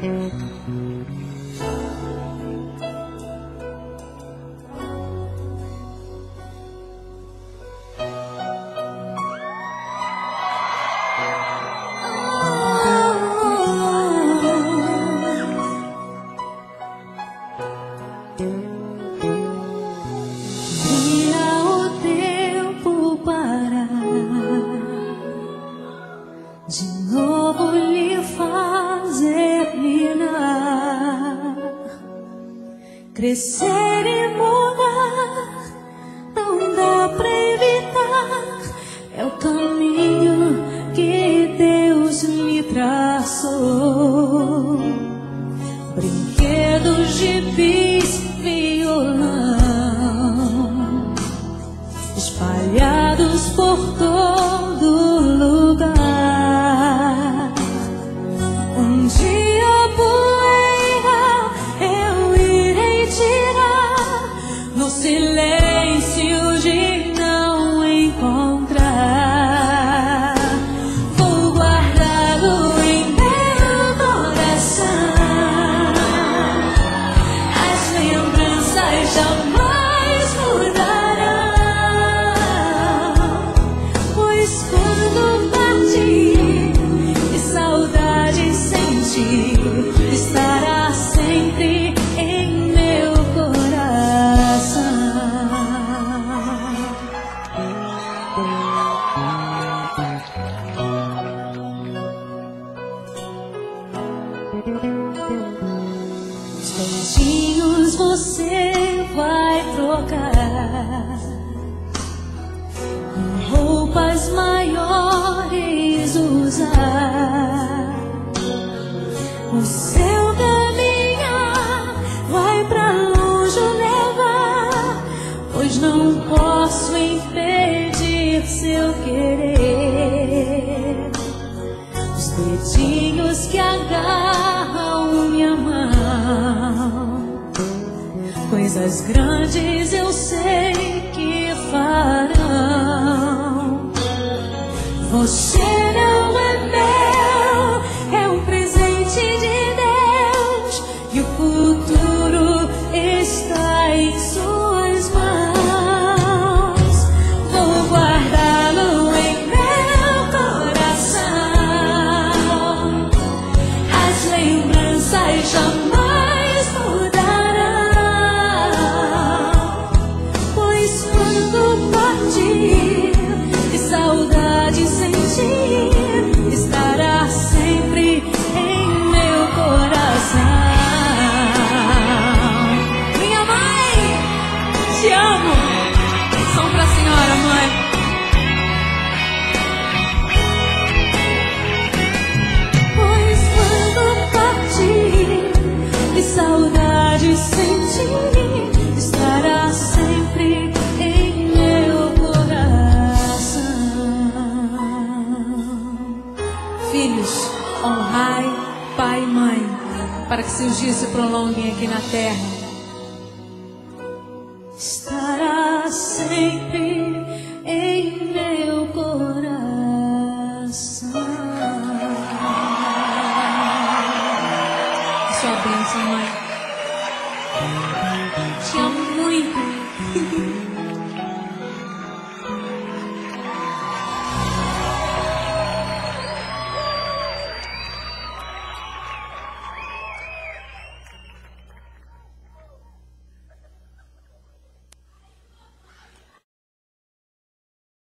De novo lhe fazer mirar, crescer e mudar, não dá pra evitar. É o caminho que Deus lhe traçou. Brinquedos, gibis, violão, espalhados por todo lugar. Um dia a poeira eu irei tirar, no silêncio de não encontrar. Vou guardá-lo em meu coração. As lembranças jamais mudarão, pois quando partir e saudade sentir, estará sempre em meu coração. Os beijinhos você vai trocar com roupas maiores usar. O seu caminhar vai pra longe levar, pois não posso impedir seu querer. Os dedinhos que agarram minha mão, coisas grandes eu sei que farão. Você não é meu, é um presente de Deus, e o futuro está em suas mãos. Vou guardá-lo em meu coração. As lembranças jamais mudarão, pois quando partir e saudade sentir, estará sempre em meu coração. Minha mãe, te amo. Som pra senhora, mãe. Pois quando partir e saudade sentir, estará sempre em meu coração. Filhos, honrai pai e mãe, para que seus dias se prolonguem aqui na terra.